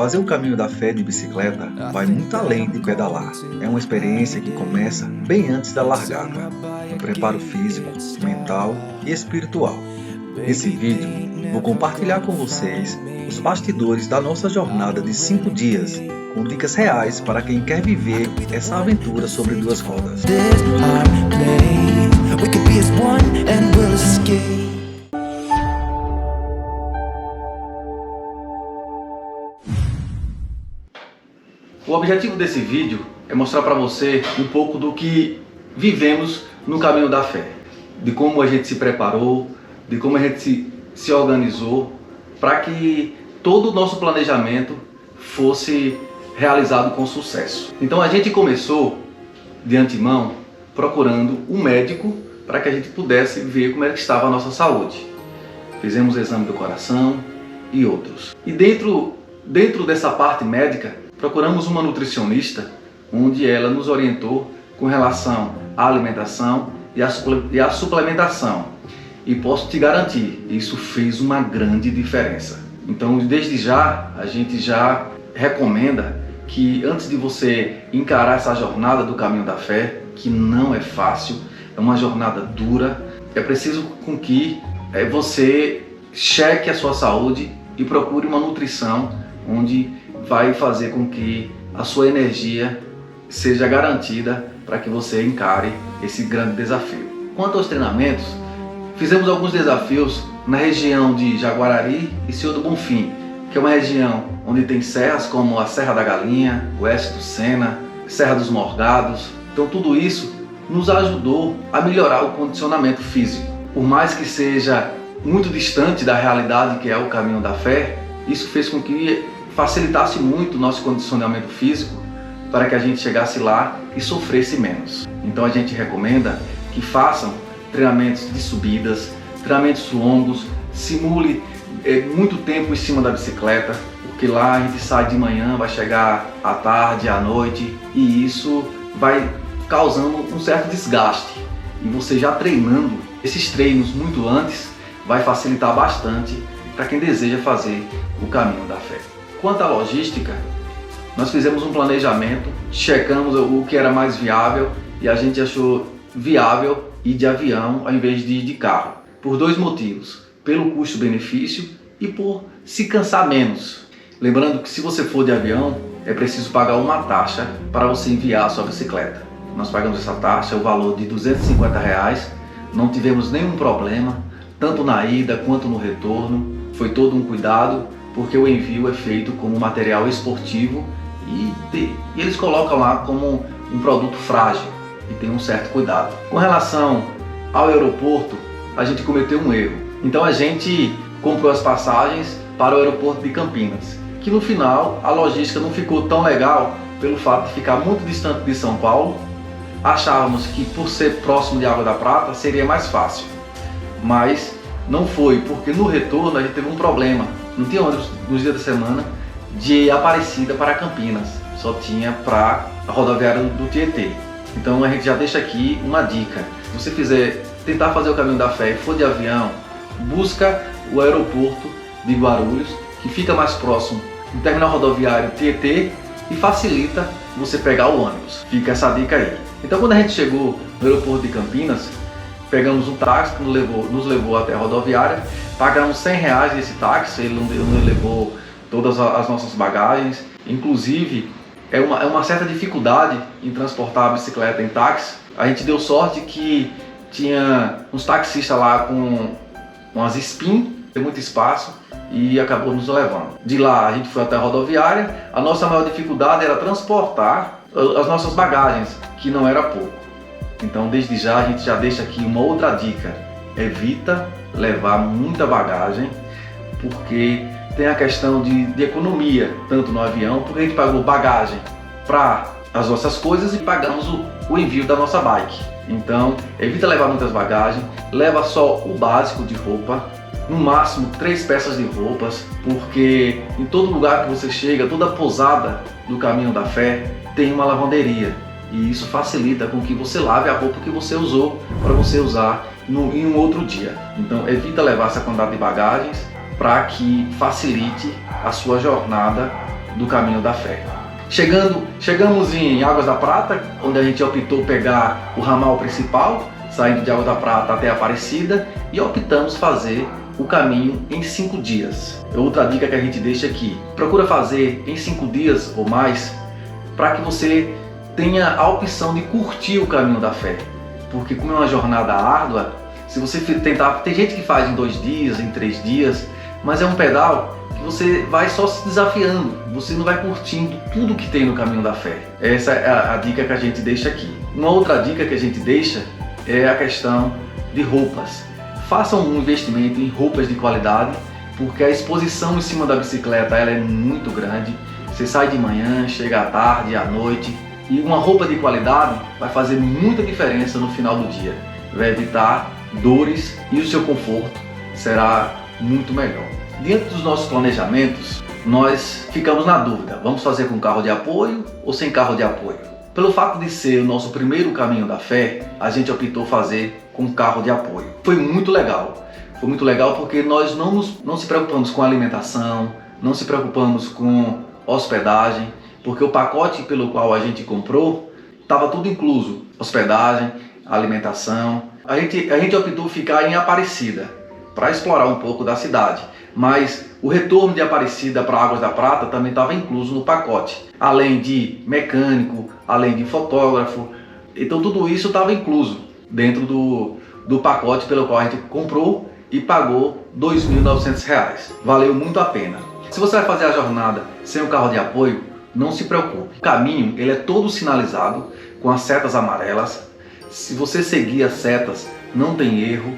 Fazer o caminho da fé de bicicleta vai muito além de pedalar. É uma experiência que começa bem antes da largada, um preparo físico, mental e espiritual. Nesse vídeo, vou compartilhar com vocês os bastidores da nossa jornada de 5 dias, com dicas reais para quem quer viver essa aventura sobre duas rodas. O objetivo desse vídeo é mostrar para você um pouco do que vivemos no caminho da fé, de como a gente se preparou, de como a gente se organizou para que todo o nosso planejamento fosse realizado com sucesso. Então a gente começou de antemão procurando um médico para que a gente pudesse ver como é que estava a nossa saúde. Fizemos o exame do coração e outros. E dentro dessa parte médica, procuramos uma nutricionista, onde ela nos orientou com relação à alimentação e à suplementação. E posso te garantir, isso fez uma grande diferença. Então, desde já, a gente já recomenda que antes de você encarar essa jornada do caminho da fé, que não é fácil, é uma jornada dura, é preciso com que você cheque a sua saúde e procure uma nutrição onde vai fazer com que a sua energia seja garantida para que você encare esse grande desafio. Quanto aos treinamentos, fizemos alguns desafios na região de Jaguarari e Senhor do Bonfim, que é uma região onde tem serras como a Serra da Galinha, Oeste do Sena, Serra dos Morgados. Então tudo isso nos ajudou a melhorar o condicionamento físico. Por mais que seja muito distante da realidade que é o caminho da fé, isso fez com que facilitasse muito o nosso condicionamento físico para que a gente chegasse lá e sofresse menos. Então a gente recomenda que façam treinamentos de subidas, treinamentos longos, simule muito tempo em cima da bicicleta, porque lá a gente sai de manhã, vai chegar à tarde, à noite, e isso vai causando um certo desgaste. E você já treinando esses treinos muito antes vai facilitar bastante para quem deseja fazer o caminho da fé. Quanto à logística, nós fizemos um planejamento, checamos o que era mais viável e a gente achou viável ir de avião ao invés de ir de carro. Por dois motivos, pelo custo-benefício e por se cansar menos. Lembrando que se você for de avião, é preciso pagar uma taxa para você enviar a sua bicicleta. Nós pagamos essa taxa, o valor de R$250, não tivemos nenhum problema, tanto na ida quanto no retorno, foi todo um cuidado, porque o envio é feito como material esportivo e eles colocam lá como um produto frágil e tem um certo cuidado. Com relação ao aeroporto, a gente cometeu um erro. Então a gente comprou as passagens para o aeroporto de Campinas, que no final a logística não ficou tão legal pelo fato de ficar muito distante de São Paulo. Achávamos que por ser próximo de Água da Prata seria mais fácil, mas não foi, porque no retorno a gente teve um problema. Não tinha ônibus nos dias da semana de Aparecida para Campinas, só tinha para a rodoviária do Tietê. Então a gente já deixa aqui uma dica: se você tentar fazer o caminho da fé e for de avião, busca o aeroporto de Guarulhos, que fica mais próximo do terminal rodoviário Tietê e facilita você pegar o ônibus. Fica essa dica aí. Então quando a gente chegou no aeroporto de Campinas, pegamos um táxi que nos levou até a rodoviária, pagamos R$100 nesse táxi, ele não levou todas as nossas bagagens. Inclusive, é uma certa dificuldade em transportar a bicicleta em táxi. A gente deu sorte que tinha uns taxistas lá com umas spin, tem muito espaço, e acabou nos levando. De lá a gente foi até a rodoviária. A nossa maior dificuldade era transportar as nossas bagagens, que não era pouco. Então desde já a gente já deixa aqui uma outra dica: evita levar muita bagagem, porque tem a questão de economia, tanto no avião, porque a gente pagou bagagem para as nossas coisas e pagamos o envio da nossa bike. Então evita levar muitas bagagens, leva só o básico de roupa, no máximo 3 peças de roupas, porque em todo lugar que você chega, toda pousada do caminho da fé tem uma lavanderia. E isso facilita com que você lave a roupa que você usou para você usar em um outro dia. Então evita levar essa quantidade de bagagens para que facilite a sua jornada do caminho da fé. Chegamos em Águas da Prata, onde a gente optou pegar o ramal principal, saindo de Águas da Prata até Aparecida, e optamos fazer o caminho em 5 dias. Outra dica que a gente deixa aqui: procura fazer em 5 dias ou mais, para que você tenha a opção de curtir o caminho da fé. Porque como é uma jornada árdua, se você tentar, tem gente que faz em 2 dias, em 3 dias, mas é um pedal que você vai só se desafiando, você não vai curtindo tudo que tem no caminho da fé. Essa é a dica que a gente deixa aqui. Uma outra dica que a gente deixa é a questão de roupas. Façam um investimento em roupas de qualidade, porque a exposição em cima da bicicleta ela é muito grande. Você sai de manhã, chega à tarde, à noite, e uma roupa de qualidade vai fazer muita diferença no final do dia. Vai evitar dores e o seu conforto será muito melhor. Diante dos nossos planejamentos, nós ficamos na dúvida: vamos fazer com carro de apoio ou sem carro de apoio? Pelo fato de ser o nosso primeiro caminho da fé, a gente optou fazer com carro de apoio. Foi muito legal porque nós não se preocupamos com alimentação, não se preocupamos com hospedagem, porque o pacote pelo qual a gente comprou estava tudo incluso: hospedagem, alimentação. A gente optou ficar em Aparecida para explorar um pouco da cidade, mas o retorno de Aparecida para Águas da Prata também estava incluso no pacote, além de mecânico, além de fotógrafo. Então tudo isso estava incluso dentro do pacote pelo qual a gente comprou e pagou R$ 2.900. Valeu muito a pena. Se você vai fazer a jornada sem o carro de apoio, não se preocupe. O caminho ele é todo sinalizado com as setas amarelas. Se você seguir as setas, não tem erro.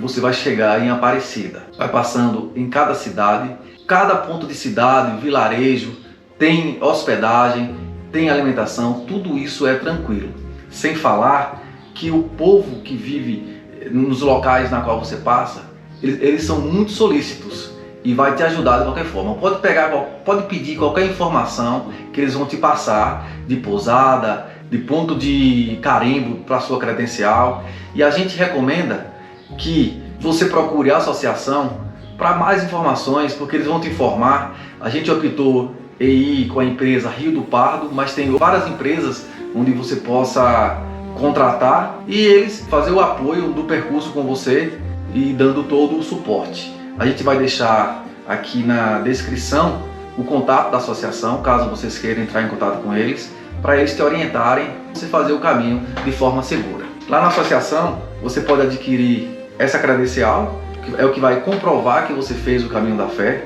Você vai chegar em Aparecida. Vai passando em cada cidade, cada ponto de cidade, vilarejo, tem hospedagem, tem alimentação, tudo isso é tranquilo. Sem falar que o povo que vive nos locais na qual você passa, eles são muito solícitos e vai te ajudar de qualquer forma. Pode pedir qualquer informação que eles vão te passar, de pousada, de ponto de carimbo para sua credencial. E a gente recomenda que você procure a associação para mais informações, porque eles vão te informar. A gente optou em ir com a empresa Rio do Pardo, mas tem várias empresas onde você possa contratar e eles fazer o apoio do percurso com você e dando todo o suporte. A gente vai deixar aqui na descrição o contato da associação, caso vocês queiram entrar em contato com eles, para eles te orientarem você fazer o caminho de forma segura. Lá na associação você pode adquirir essa credencial, que é o que vai comprovar que você fez o caminho da fé.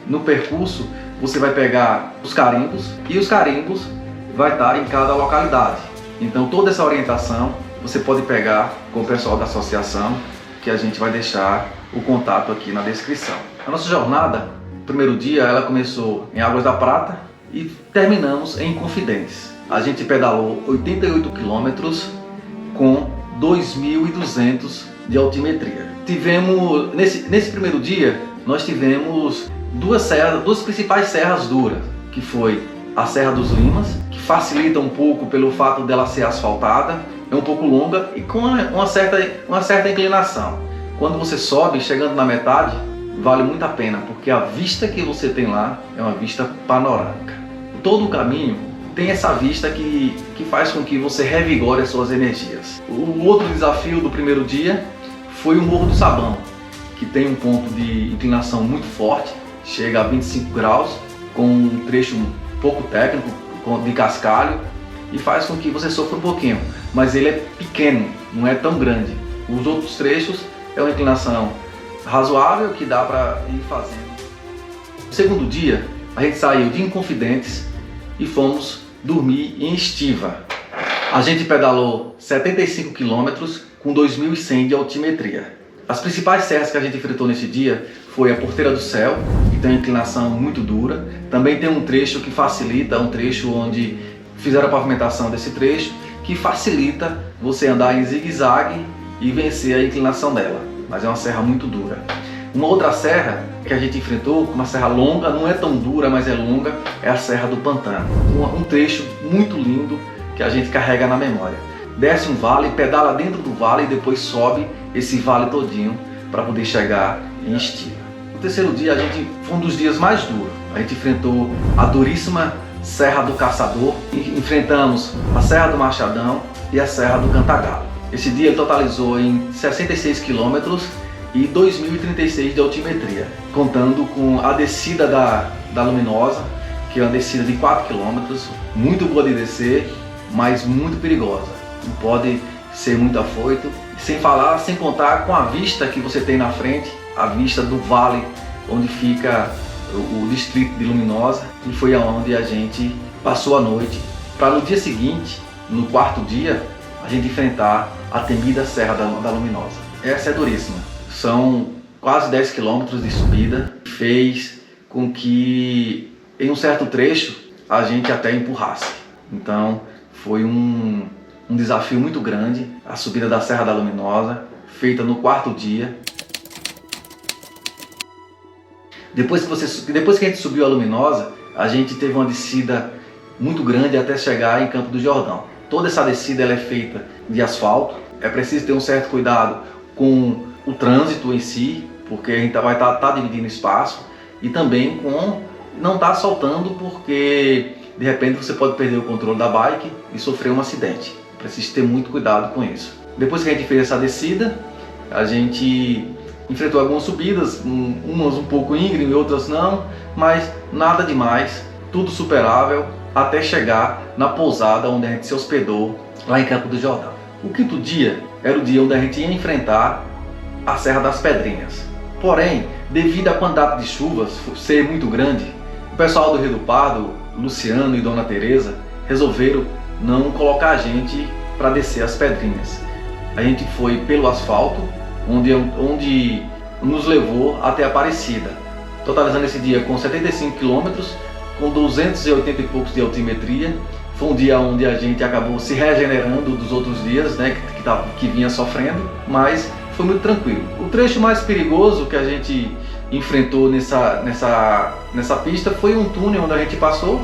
No percurso você vai pegar os carimbos e os carimbos vai estar em cada localidade. Então toda essa orientação você pode pegar com o pessoal da associação, que a gente vai deixar o contato aqui na descrição. A nossa jornada, o primeiro dia, ela começou em Águas da Prata e terminamos em Confidentes. A gente pedalou 88 quilômetros com 2.200 de altimetria. Tivemos, nesse primeiro dia, nós tivemos duas principais serras duras, que foi a Serra dos Limas, que facilita um pouco pelo fato dela ser asfaltada, é um pouco longa e com uma certa inclinação. Quando você sobe, chegando na metade, vale muito a pena, porque a vista que você tem lá é uma vista panorâmica. Todo o caminho tem essa vista que faz com que você revigore as suas energias. O outro desafio do primeiro dia foi o Morro do Sabão, que tem um ponto de inclinação muito forte, chega a 25 graus, com um trecho pouco técnico, de cascalho, e faz com que você sofra um pouquinho, mas ele é pequeno, não é tão grande. Os outros trechos é uma inclinação razoável que dá para ir fazendo. No segundo dia, a gente saiu de Inconfidentes e fomos dormir em Estiva. A gente pedalou 75 km com 2.100 de altimetria. As principais serras que a gente enfrentou nesse dia foi a Porteira do Céu, que tem uma inclinação muito dura. Também tem um trecho que facilita, um trecho onde fizeram a pavimentação desse trecho, que facilita você andar em zigue-zague e vencer a inclinação dela. Mas é uma serra muito dura. Uma outra serra que a gente enfrentou, uma serra longa, não é tão dura, mas é longa, é a Serra do Pantano. Um trecho muito lindo que a gente carrega na memória. Desce um vale, pedala dentro do vale e depois sobe esse vale todinho para poder chegar em Estiva. No terceiro dia foi um dos dias mais duros. A gente enfrentou a duríssima Serra do Caçador, enfrentamos a Serra do Machadão e a Serra do Cantagalo. Esse dia totalizou em 66 quilômetros e 2.036 de altimetria, contando com a descida da Luminosa, que é uma descida de 4 quilômetros, muito boa de descer, mas muito perigosa. Não pode ser muito afoito, sem contar com a vista que você tem na frente, a vista do vale onde fica o distrito de Luminosa, e foi aonde a gente passou a noite, para no dia seguinte, no quarto dia, a gente enfrentar a temida Serra da Luminosa. Essa é duríssima, são quase 10 quilômetros de subida, fez com que em um certo trecho a gente até empurrasse. Então foi um desafio muito grande, a subida da Serra da Luminosa, feita no quarto dia. Depois que a gente subiu a Luminosa, a gente teve uma descida muito grande até chegar em Campo do Jordão. Toda essa descida ela é feita de asfalto, é preciso ter um certo cuidado com o trânsito em si, porque a gente vai estar dividindo espaço, e também com não estar soltando, porque de repente você pode perder o controle da bike e sofrer um acidente. Precisa ter muito cuidado com isso. Depois que a gente fez essa descida, a gente enfrentou algumas subidas, umas um pouco íngreme, outras não, mas nada demais, tudo superável, até chegar na pousada onde a gente se hospedou, lá em Campo do Jordão. O quinto dia era o dia onde a gente ia enfrentar a Serra das Pedrinhas. Porém, devido à quantidade de chuvas ser muito grande, o pessoal do Rio do Pardo, Luciano e Dona Teresa, resolveram não colocar a gente para descer as pedrinhas. A gente foi pelo asfalto, onde nos levou até Aparecida, totalizando esse dia com 75 quilômetros, com 280 e poucos de altimetria. Foi um dia onde a gente acabou se regenerando dos outros dias, né, que vinha sofrendo, mas foi muito tranquilo. O trecho mais perigoso que a gente enfrentou nessa pista foi um túnel onde a gente passou,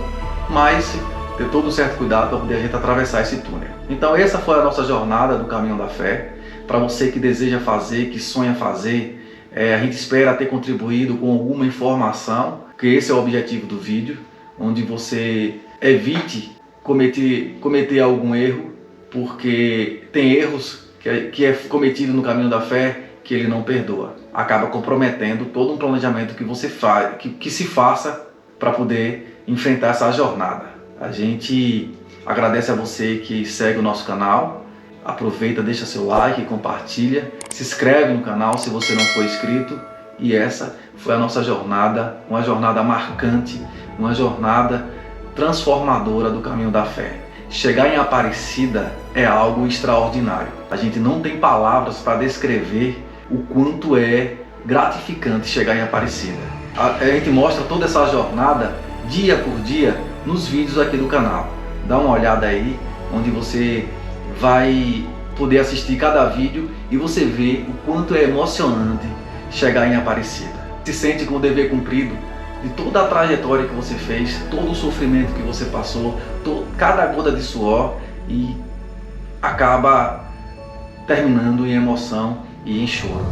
mas ter todo um certo cuidado para poder a gente atravessar esse túnel. Então essa foi a nossa jornada do Caminho da Fé. Para você que deseja fazer, que sonha fazer, a gente espera ter contribuído com alguma informação, que esse é o objetivo do vídeo, onde você evite cometer algum erro, porque tem erros que é cometido no Caminho da Fé que ele não perdoa. Acaba comprometendo todo um planejamento que você faz, que se faça para poder enfrentar essa jornada. A gente agradece a você que segue o nosso canal. Aproveita, deixa seu like, compartilha, se inscreve no canal se você não for inscrito. E essa foi a nossa jornada, uma jornada marcante, uma jornada transformadora do Caminho da Fé. Chegar em Aparecida é algo extraordinário. A gente não tem palavras para descrever o quanto é gratificante chegar em Aparecida. A gente mostra toda essa jornada dia por dia nos vídeos aqui do canal. Dá uma olhada aí, onde você vai poder assistir cada vídeo e você vê o quanto é emocionante chegar em Aparecida. Se sente com o dever cumprido de toda a trajetória que você fez, todo o sofrimento que você passou, cada gota de suor, e acaba terminando em emoção e em choro.